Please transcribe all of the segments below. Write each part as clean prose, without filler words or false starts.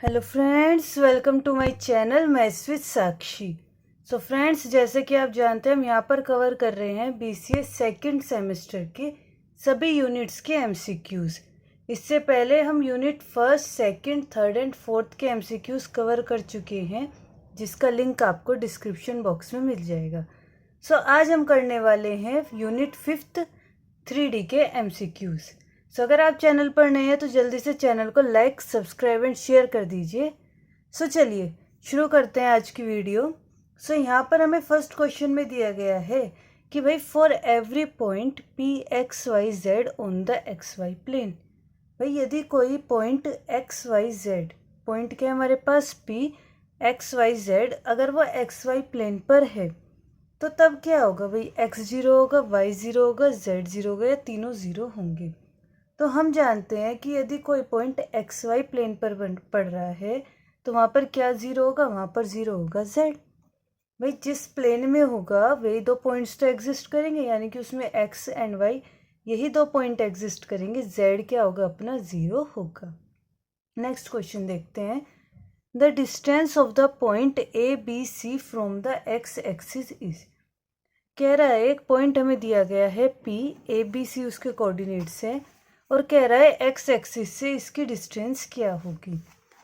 Hello friends, welcome to my channel maths with Sakshi. So friends, जैसे कि आप जानते हैं हम यहाँ पर कवर कर रहे हैं बीसीए सेकंड सेमेस्टर के सभी यूनिट्स के एमसीक्यूज़। इससे पहले हम unit first, second, third and fourth के एमसीक्यूज़ कवर कर चुके हैं, जिसका लिंक आपको डिस्क्रिप्शन बॉक्स में मिल जाएगा। सो आज हम करने वाले हैं यूनिट फिफ्थ 3D के एमसीक्यूज़। सो अगर आप चैनल पर नए हैं तो जल्दी से चैनल को लाइक, सब्सक्राइब एंड शेयर कर दीजिए। सो चलिए शुरू करते हैं आज की वीडियो। सो यहाँ पर हमें फर्स्ट क्वेश्चन में दिया गया है कि भाई for every point P X Y Z on the X Y plane. भाई यदि कोई point X Y Z, point क्या है हमारे पास पी एक्स वाई जेड, अगर वो एक्स वाई प्लेन पर है तो तब क्या होगा भाई, एक्स जीरो होगा, वाई जीरो होगा, जेड जीरो होगा या तीनों जीरो होंगे। तो हम जानते हैं कि यदि कोई पॉइंट एक्स वाई प्लेन पर पड़ रहा है तो वहाँ पर क्या जीरो होगा, वहाँ पर जीरो होगा जेड। भाई जिस प्लेन में होगा वही दो पॉइंट्स तो एग्जिस्ट करेंगे, यानी कि उसमें एक्स एंड वाई यही दो पॉइंट एग्जिस्ट करेंगे, जेड क्या होगा अपना जीरो होगा। नेक्स्ट क्वेश्चन देखते हैं। The distance of the point A B C from the X axis is. कह रहा है एक पॉइंट हमें दिया गया है पी, ए बी सी उसके कोऑर्डिनेट्स हैं, और कह रहा है एक्स एक्सिस से इसकी डिस्टेंस क्या होगी।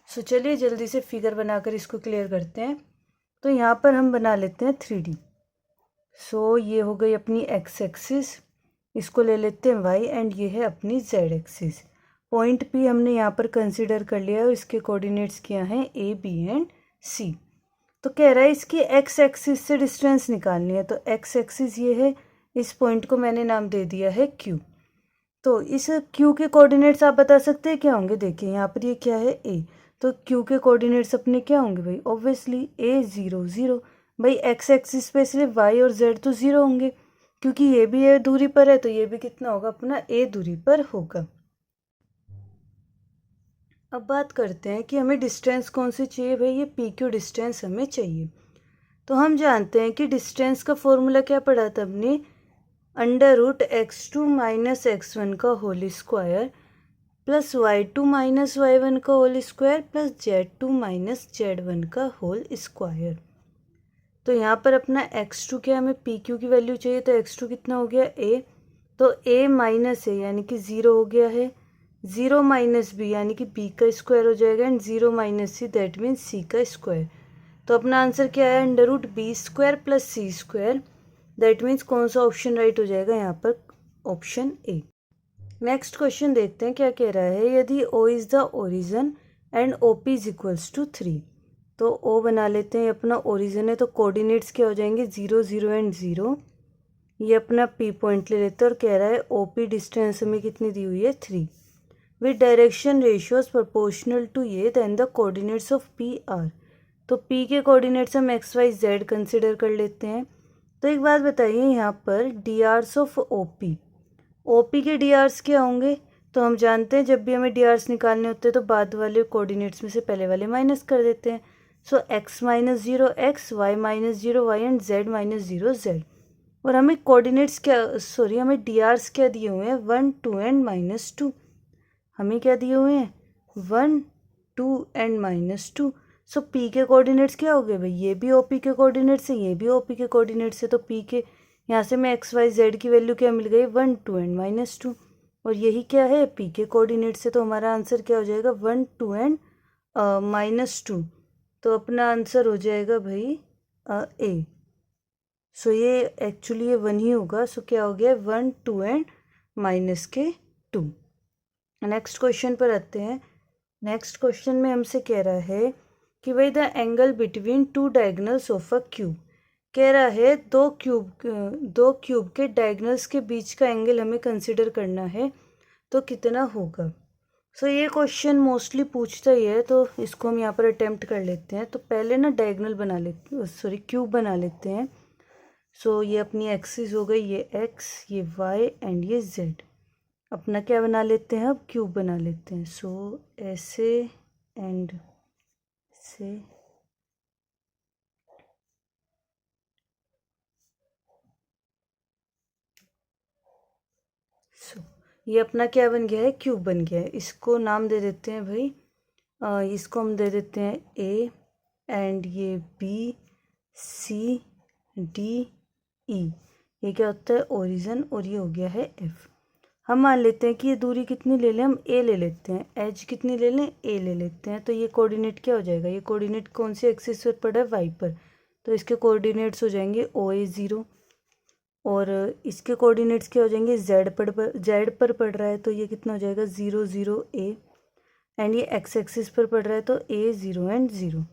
सो चलिए जल्दी से फिगर बनाकर इसको क्लियर करते हैं। तो यहाँ पर हम बना लेते हैं 3D। सो ये हो गई अपनी एक्स एक्सिस, इसको ले लेते हैं वाई, एंड ये है अपनी जेड एक्सिस। पॉइंट पी हमने यहाँ पर कंसिडर कर लिया और इसके कोऑर्डिनेट्स क्या हैं ए बी एंड सी। तो कह रहा है इसकी एक्स एक्सिस से डिस्टेंस निकालनी है, तो एक्स एक्सिस ये है, इस पॉइंट को मैंने नाम दे दिया है क्यू। तो इस क्यू के कोऑर्डिनेट्स आप बता सकते हैं क्या होंगे। देखिए यहाँ पर ये क्या है ए, तो क्यू के कोऑर्डिनेट्स अपने क्या होंगे भाई, ऑब्वियसली ए जीरो जीरो। भाई एक्स एक्सिस पे सिर्फ वाई और जेड तो ज़ीरो होंगे, क्योंकि ये भी ए दूरी पर है तो ये भी कितना होगा अपना ए दूरी पर होगा। अब बात करते हैं कि हमें डिस्टेंस कौन सी चाहिए। भाई ये पी क्यू डिस्टेंस हमें चाहिए। तो हम जानते हैं कि डिस्टेंस का फॉर्मूला क्या पढ़ा था हमने, under root x2 minus x1 का whole square plus y2 minus y1 का whole square plus z2 minus z1 का होल स्क्वायर। तो यहाँ पर अपना x2 क्या, हमें पी क्यू की वैल्यू चाहिए, तो x2 कितना हो गया a, तो a माइनस है यानी कि ज़ीरो हो गया है, ज़ीरो माइनस b यानी कि b का स्क्वायर हो जाएगा, and zero minus c that means c का स्क्वायर। तो अपना आंसर क्या है, under root B square plus C square. That means कौन सा ऑप्शन राइट हो जाएगा यहाँ पर, ऑप्शन ए। नेक्स्ट क्वेश्चन देखते हैं क्या कह रहा है। यदि O is the origin and O P is equals to 3, तो ओ बना लेते हैं, अपना ओरिजन है तो कोऑर्डिनेट्स क्या हो जाएंगे, ज़ीरो ज़ीरो एंड ज़ीरो। ये अपना पी पॉइंट ले लेते हैं और कह रहा है ओ पी डिस्टेंस हमें कितनी दी हुई है 3, with direction ratios proportional to ये, then the coordinates of P R. तो पी के कोऑर्डिनेट्स हम एक्स वाई जेड कंसिडर कर लेते हैं। तो एक बात बताइए, यहाँ पर D Rs of O P के डी आर्स क्या होंगे। तो हम जानते हैं जब भी हमें डी आर्स निकालने होते हैं तो बाद वाले कोऑर्डिनेट्स में से पहले वाले माइनस कर देते हैं। So X minus zero X, Y minus zero Y, and Z minus zero Z. और हमें कोऑर्डिनेट्स क्या, सॉरी हमें डी आर्स क्या दिए हुए हैं, 1 2 एंड -2। हमें क्या दिए हुए हैं, 1 2 एंड -2। सो पी के कोऑर्डिनेट्स क्या हो गए भाई, ये भी ओ पी के कोऑर्डिनेट्स है, ये भी ओ पी के कोऑर्डिनेट्स है। तो पी के यहाँ से मैं एक्स वाई जेड की वैल्यू क्या मिल गई, 1 2 एंड -2, और यही क्या है पी के कोऑर्डिनेट्स है। तो हमारा आंसर क्या हो जाएगा, 1 2 एंड -2। तो अपना आंसर हो जाएगा भाई ए। सो ये एक्चुअली ये 1 ही होगा। सो क्या हो गया, 1 2 एंड -2। नेक्स्ट क्वेश्चन पर आते हैं। नेक्स्ट क्वेश्चन में हमसे कह रहा है कि भाई the angle between two diagonals of a cube. कह रहा है दो क्यूब के डायगनल्स के बीच का एंगल हमें कंसिडर करना है, तो कितना होगा। सो ये क्वेश्चन मोस्टली पूछता ही है, तो इसको हम यहाँ पर अटेम्प्ट कर लेते हैं। तो पहले ना डायगनल बना लेते, सॉरी क्यूब बना लेते हैं। सो ये अपनी एक्सिस हो गई, ये एक्स, ये वाई एंड ये जेड। अपना क्या बना लेते हैं, अब क्यूब बना लेते हैं। सो ऐसे एंड से, सो ये अपना क्या बन गया है, क्यूब बन गया है। इसको नाम दे देते हैं भाई, इसको हम दे देते हैं ए, एंड ये बी, सी, डी, ई। ये क्या होता है, ओरिजिन, और ये हो गया है एफ। हम मान लेते हैं कि ये दूरी कितनी ले लें, हम ए ले लेते हैं, एच कितनी ले लें, ए ले लेते हैं। तो ये कोऑर्डिनेट क्या हो जाएगा, ये कोऑर्डिनेट कौन सी एक्सिस पर पड़ा है, वाई पर। तो इसके कोऑर्डिनेट्स हो जाएंगे OA 0, और इसके कोऑर्डिनेट्स क्या हो जाएंगे, जेड पर पड़ रहा है तो ये कितना हो जाएगा 0 0 ए, एंड ये एक्स एक्सिस पर पड़ रहा है तो A 0 एंड 0।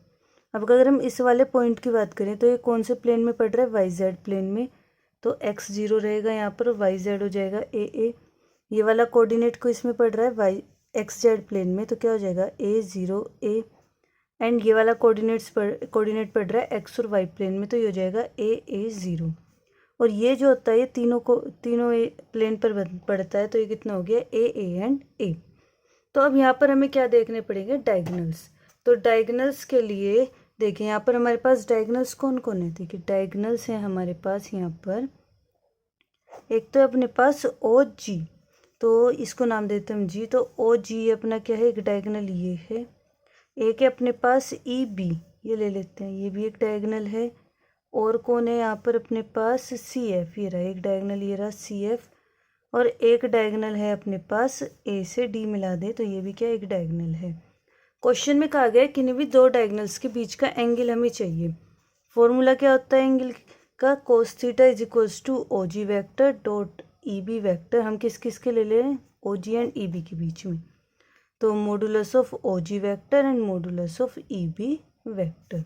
अब अगर हम इस वाले पॉइंट की बात करें तो ये कौन से प्लेन में पड़ रहा है, YZ प्लेन में। तो x 0 रहेगा यहाँ पर, YZ हो जाएगा AA। ये वाला कोऑर्डिनेट को इसमें पड़ रहा है XZ प्लेन में, तो क्या हो जाएगा A 0 A, एंड ये वाला कोऑर्डिनेट पड़ रहा है x और y प्लेन में, तो ये हो जाएगा AA 0। और ये जो होता है ये तीनों प्लेन पर पड़ता है, तो ये कितना हो गया AA एंड A। तो अब यहाँ पर हमें क्या देखने पड़ेंगे, डायगोनल्स। तो डायगोनल्स के लिए देखिए यहाँ पर हमारे पास डायगोनल्स कौन कौन है, देखिए डायगोनल्स हैं हमारे पास यहाँ पर, एक तो अपने पास OG, तो इसको नाम देते हैं हम G। तो OG अपना क्या है, एक डायगोनल ये है। एक है अपने पास EB, ये ले लेते हैं, ये भी एक डायगोनल है। और कौन है यहाँ पर अपने पास CF, ये रहा एक डायगोनल, ये रहा CF। और एक डायगोनल है अपने पास A से D मिला दे तो ये भी क्या एक डायगोनल है। क्वेश्चन में कहा गया है किन्हीं भी दो डायगोनल्स के बीच का एंगल हमें चाहिए। फॉर्मूला क्या होता है एंगल का, cos theta is equals to OG vector dot EB vector. हम किस किस के ले ले रहे हैं, OG एंड EB के बीच में, तो modulus of OG vector and modulus of EB vector.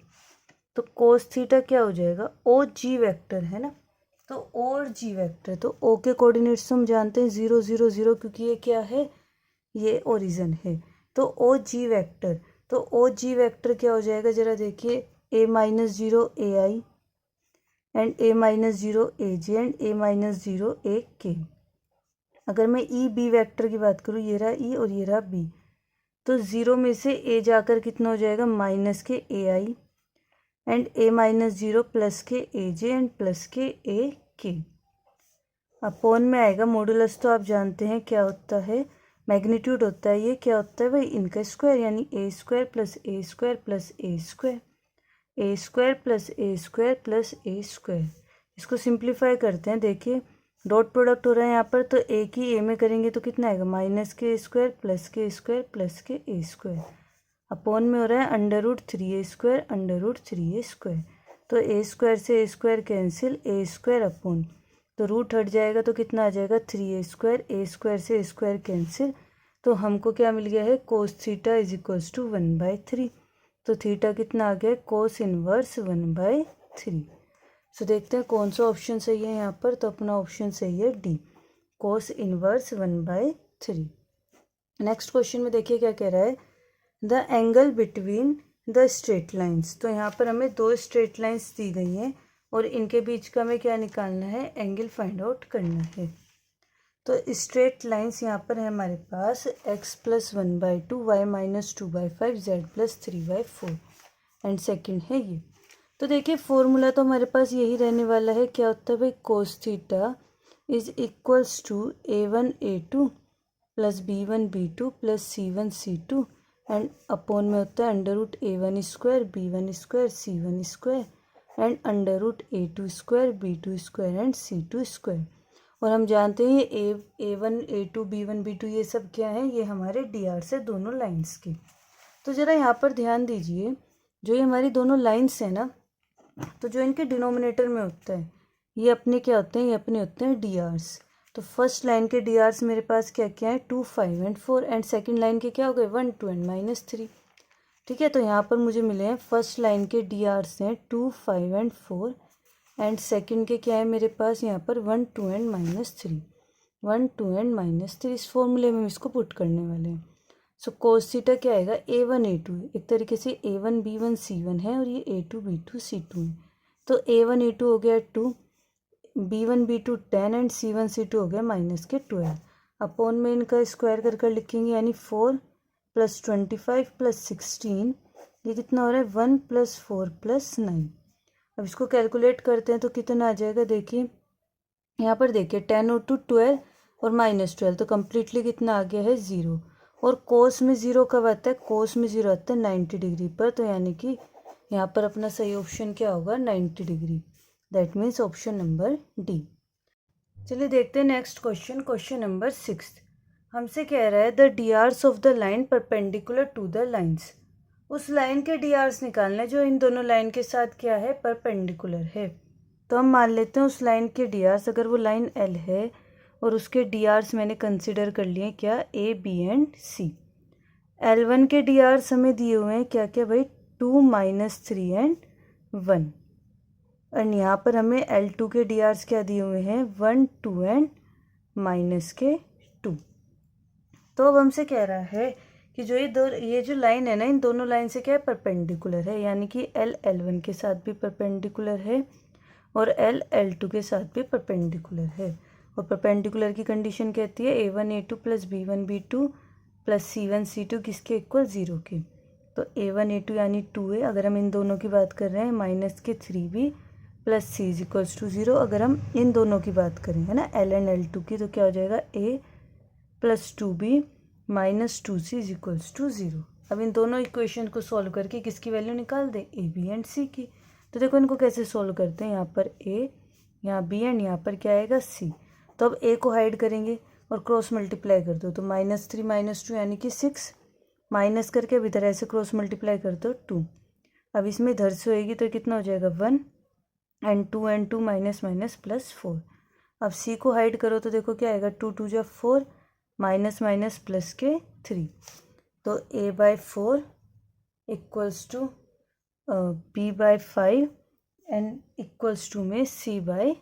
तो cos थीटा क्या हो जाएगा, OG वेक्टर है ना, तो और G वेक्टर, तो O के कोऑर्डिनेट्स हम जानते हैं 0 0 0, क्योंकि ये क्या है, ये ओरिजिन है। तो OG वेक्टर, तो OG वेक्टर क्या हो जाएगा, जरा देखिए, A minus 0 AI and A minus 0 AJ and A minus 0 AK। अगर मैं EB वेक्टर की बात करूँ, ये रहा E और ये रहा B, तो 0 में से A जाकर कितना हो जाएगा, माइनस के AI and A minus 0 plus के AJ एंड प्लस के AK। अपॉन में आएगा, मॉडुलस तो आप जानते हैं क्या होता है, मैग्नीट्यूड होता है। ये क्या होता है भाई, इनका स्क्वायर, यानी A square plus A square plus A square, A square plus A square plus A square. इसको सिंप्लीफाई करते हैं, देखिए डॉट प्रोडक्ट हो रहा है यहाँ पर, तो A की A में करेंगे तो कितना आएगा, minus K square plus K square plus K A square. Upon में हो रहा है √3A² √3A²। तो A स्क्वायर से A square cancel, A square upon, तो रूट हट जाएगा तो कितना आ जाएगा 3A², A स्क्वायर से A स्क्वायर कैंसिल, तो हमको क्या मिल गया है, cos theta is equals to 1/3। तो थीटा कितना आ गया, cos इनवर्स 1/3। सो देखते हैं कौन सा ऑप्शन सही है यहाँ पर, तो अपना ऑप्शन सही है D, cos inverse 1/3। Next question में देखिए क्या कह रहा है, the angle between the straight lines. तो यहाँ पर हमें दो स्ट्रेट लाइन्स दी गई हैं और इनके बीच का हमें क्या निकालना है, एंगल फाइंड आउट करना है। तो स्ट्रेट लाइन्स यहाँ पर है हमारे पास x + 1/2 y - 2/5 z + 3/4 and second है ये। तो देखिए फॉर्मूला तो हमारे पास यही रहने वाला है, क्या होता है भाई, cos theta is equals to A1 A2 plus B1 B2 plus C1 C2 and upon में होता है √A1² B1² C1² and √A2² B2² and C2²। और हम जानते हैं ये A1 A2 B1 B2 ये सब क्या है, ये हमारे DR से दोनों लाइंस के। तो ज़रा यहाँ पर ध्यान दीजिए, जो ये हमारी दोनों लाइंस हैं ना, तो जो इनके डिनोमिनेटर में होता है ये अपने क्या होते हैं, ये अपने होते हैं DRs। तो फर्स्ट लाइन के DRs मेरे पास क्या क्या है, 2 5 एंड 4 एंड सेकंड लाइन के क्या हो गए 1 2 एंड -3। ठीक है, तो यहाँ पर मुझे मिले हैं फर्स्ट लाइन के DRs हैं 2 5 एंड 4 एंड सेकंड के क्या है मेरे पास यहाँ पर 1 2 एंड -3 1 2 एंड -3। इस फॉर्मूले में हम इसको पुट करने वाले हैं। सो cos थीटा क्या आएगा, A1 A2 एक तरीके से A1 B1 C1 है और ये A2 B2 C2 है। तो A1 A2 हो गया 2, B1 B2 10 and C1 C2 हो गया -12। अपॉन में इनका स्क्वायर कर लिखेंगे, यानी 4 + 25 + 16, ये कितना हो रहा है 1 + 4 + 9। अब इसको कैलकुलेट करते हैं तो कितना आ जाएगा, देखिए यहाँ पर देखिए 10 और 2 12 और -12, तो कम्प्लीटली कितना आ गया है 0। और कोस में 0 कब आता है, कोस में 0 आता है 90 डिग्री पर, तो यानी कि यहाँ पर अपना सही ऑप्शन क्या होगा 90 degree, that means option number D. चलिए देखते हैं नेक्स्ट क्वेश्चन, क्वेश्चन नंबर 6। हमसे कह रहा है the DRs of the line perpendicular to the lines. उस लाइन के डीआरस निकालना है जो इन दोनों लाइन के साथ क्या है, परपेंडिकुलर है। तो हम मान लेते हैं उस लाइन के डीआरस, अगर वो लाइन एल है और उसके डीआरस मैंने कंसिडर कर लिए क्या, A B and C. L1 के डीआरस हमें दिए हुए हैं क्या क्या भाई, 2 -3 एंड 1। और यहाँ पर हमें L2 के डीआरस क्या दिए हुए हैं, 1 2 एंड -2। तो अब हमसे कह रहा है कि जो ये जो लाइन है ना, इन दोनों लाइन से क्या है, परपेंडिकुलर है, यानी कि L L1 के साथ भी परपेंडिकुलर है और L L2 के साथ भी परपेंडिकुलर है। और परपेंडिकुलर की कंडीशन कहती है A1 A2 plus B1 B2 plus C1 C2 किसके इक्वल, 0 के। तो A1 A2 यानी 2 है, अगर हम इन दोनों की बात कर रहे हैं -3B plus C is equals to 0। अगर हम इन दोनों की बात करें है ना, L एंड L2 की, तो क्या हो जाएगा A plus 2B minus 2C is equals to 0। अब इन दोनों इक्वेशन को सॉल्व करके किसकी वैल्यू निकाल दें, A B एंड C की। तो देखो इनको कैसे सॉल्व करते हैं, यहाँ पर A, यहाँ B एंड यहाँ पर क्या आएगा C। तो अब A को हाइड करेंगे और क्रॉस मल्टीप्लाई कर दो, तो -3 -2 यानी कि 6, माइनस करके अब इधर ऐसे क्रॉस मल्टीप्लाई कर दो 2। अब इसमें इधर से होएगी तो कितना हो जाएगा 1 एंड 2 माइनस माइनस प्लस 4। अब C को हाइड करो तो देखो क्या आएगा, 2 2 जा 4, माइनस माइनस प्लस के 3, तो A/4 equals to B/5 and equals to में C/7।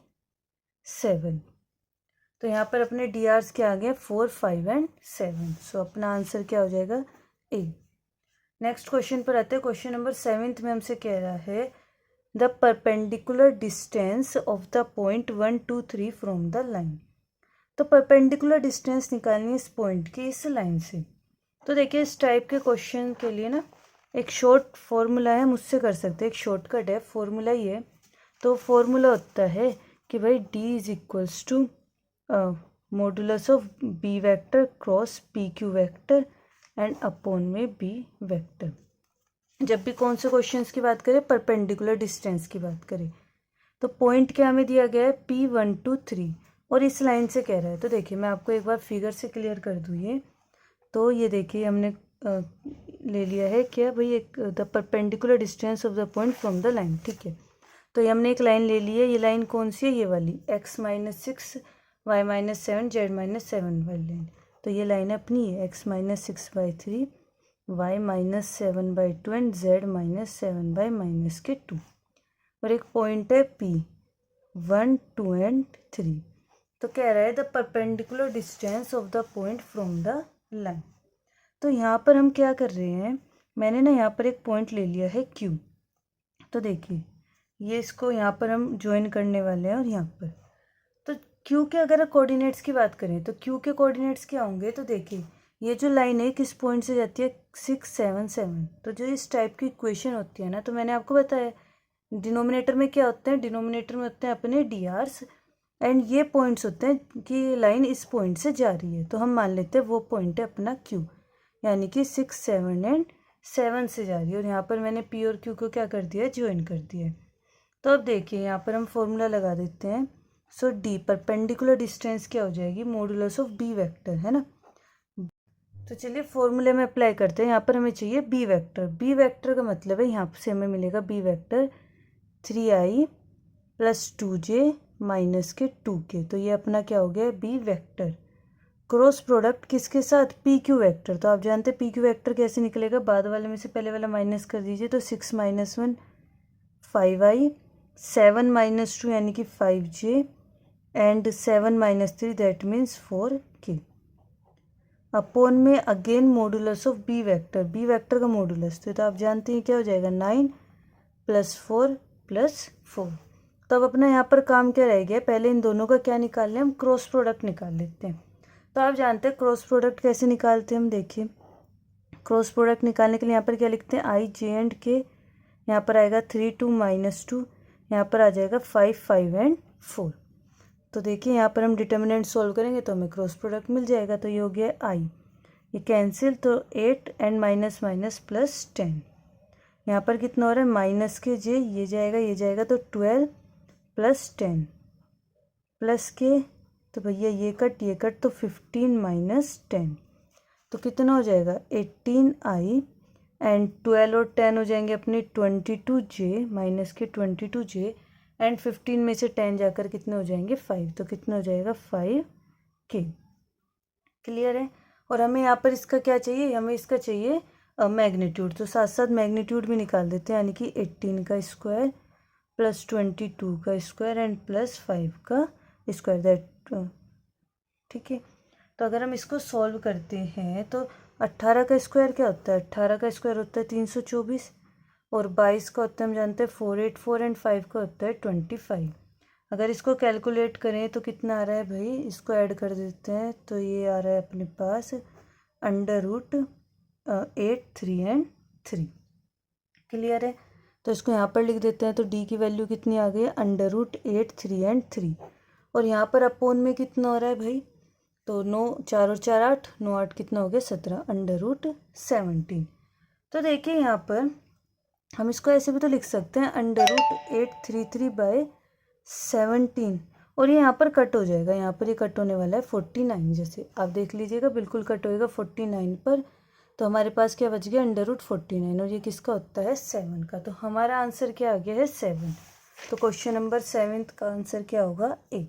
तो यहाँ पर अपने डीआरस क्या आ गया, 4 5 एंड 7। सो अपना आंसर क्या हो जाएगा, ए। नेक्स्ट क्वेश्चन पर आते हैं, क्वेश्चन नंबर 7 में हमसे कह रहा है the perpendicular distance of the point 1 2 3 from the line. तो परपेंडिकुलर डिस्टेंस निकालनी है इस पॉइंट की इस लाइन से। तो देखिए इस टाइप के क्वेश्चन के लिए ना एक शॉर्ट फॉर्मूला है, हम उससे कर सकते हैं, एक शॉर्टकट है, फॉर्मूला ही है। तो फॉर्मूला होता है कि भाई D is equals to modulus of B vector cross PQ vector and upon में B वेक्टर। जब भी कौन से क्वेश्चंस की बात करें, परपेंडिकुलर डिस्टेंस की बात करें, तो पॉइंट क्या हमें दिया गया है, P1 2 3 और इस लाइन से कह रहा है। तो देखिए मैं आपको एक बार फिगर से क्लियर कर दूँ ये। तो ये देखिए हमने ले लिया है क्या भाई, एक the perpendicular distance of the point from the line, ठीक है। तो ये हमने एक लाइन ले ली है, ये लाइन कौन सी है, ये वाली x -6 y -7 z -7 वाली लाइन। तो ये लाइन है अपनी है x -6/3 y -7/2 एंड z -7/-2। और एक पॉइंट है P 1 2 एंड 3। तो कह रहा है the perpendicular distance of the point from the line. तो यहाँ पर हम क्या कर रहे हैं, मैंने ना यहाँ पर एक पॉइंट ले लिया है Q। तो देखिए ये इसको यहाँ पर हम ज्वाइन करने वाले हैं और यहाँ पर। तो Q के अगर कोऑर्डिनेट्स की बात करें तो Q के कोऑर्डिनेट्स क्या होंगे, तो देखिए ये जो लाइन है किस पॉइंट से जाती है, 6 7 7। तो जो इस टाइप की इक्वेशन होती है ना, तो मैंने आपको बताया डिनोमिनेटर में क्या होते हैं, डिनोमिनेटर में होते हैं अपने डीआरस एंड ये पॉइंट्स होते हैं कि लाइन इस पॉइंट से जा रही है। तो हम मान लेते हैं वो पॉइंट है अपना Q, यानी कि 6 7 एंड 7 से जा रही है। और यहाँ पर मैंने P और Q को क्या कर दिया, ज्वाइन कर दिया है। तो अब देखिए यहाँ पर हम फॉर्मूला लगा देते हैं। सो D परपेंडिकुलर डिस्टेंस क्या हो जाएगी, मॉडुलस ऑफ B वेक्टर, है ना। तो चलिए फॉर्मूले में अप्लाई करते हैं। यहाँ पर हमें चाहिए B वेक्टर। B वेक्टर का मतलब है यहाँ से हमें मिलेगा B vector 3i + 2j - 2k। तो ये अपना क्या हो गया, B वेक्टर। क्रॉस प्रोडक्ट किसके साथ, PQ वेक्टर। तो आप जानते हैं PQ वेक्टर कैसे निकलेगा, बाद वाले में से पहले वाला माइनस कर दीजिए। तो 6 - 1 5i 7 - 2 यानी कि 5j and 7 - 3 that means 4k upon में again modulus of B vector. B vector का मॉडुलस तो आप जानते हैं क्या हो जाएगा, 9 + 4 + 4। तो अब अपना यहाँ पर काम क्या रह गया, पहले इन दोनों का क्या निकाल लें, हम क्रॉस प्रोडक्ट निकाल लेते हैं। तो आप जानते हैं क्रॉस प्रोडक्ट कैसे निकालते हैं, हम देखिए क्रॉस प्रोडक्ट निकालने के लिए यहाँ पर क्या लिखते हैं, i j एंड k। यहाँ पर आएगा 3 2 - 2, यहाँ पर आ जाएगा 5 5 एंड 4। तो देखिए यहाँ पर हम डिटर्मिनेंट सॉल्व करेंगे तो हमें क्रॉस प्रोडक्ट मिल जाएगा। तो ये हो गया आई, ये कैंसिल, तो 8 एंड माइनस माइनस प्लस 10। यहाँ पर कितना हो रहा है, माइनस के जे, ये जाएगा तो 12 प्लस 10 प्लस के, तो भैया ये कट तो 15 माइनस 10, तो कितना हो जाएगा 18i एंड 12 और 10 हो जाएंगे अपने 22j माइनस के 22j एंड 15 में से 10 जाकर कितने हो जाएंगे 5, तो कितना हो जाएगा 5k। क्लियर है। और हमें यहाँ पर इसका क्या चाहिए, हमें इसका चाहिए मैग्नीट्यूड, तो साथ साथ मैग्नीट्यूड भी निकाल देते हैं, यानी कि 18 का स्क्वायर प्लस 22 का स्क्वायर एंड प्लस 5 का स्क्वायर, दैट ठीक है। तो अगर हम इसको सॉल्व करते हैं तो 18 का स्क्वायर क्या होता है, 18 का स्क्वायर होता है 324 और 22 का होता है हम जानते हैं 484 एंड 5 का होता है 25। अगर इसको कैलकुलेट करें तो कितना आ रहा है भाई, इसको ऐड कर देते हैं तो ये आ रहा है अपने पास √8 3 एंड 3। क्लियर है। तो इसको यहाँ पर लिख देते हैं, तो डी की वैल्यू कितनी आ गई है √8 3 एंड 3, और यहाँ पर अपोन में कितना हो रहा है भाई, तो 9 4 और 4 8, 9 8 कितना हो गया 17 √17। तो देखिए यहाँ पर हम इसको ऐसे भी तो लिख सकते हैं √833/17, और ये यहाँ पर कट हो जाएगा, यहाँ पर ये कट होने वाला है 49, जैसे आप देख लीजिएगा बिल्कुल कट होएगा 49 पर, तो हमारे पास क्या बच गया √49, और ये किसका होता है 7 का। तो हमारा आंसर क्या आ गया है 7। तो क्वेश्चन नंबर 7 का आंसर क्या होगा, ए।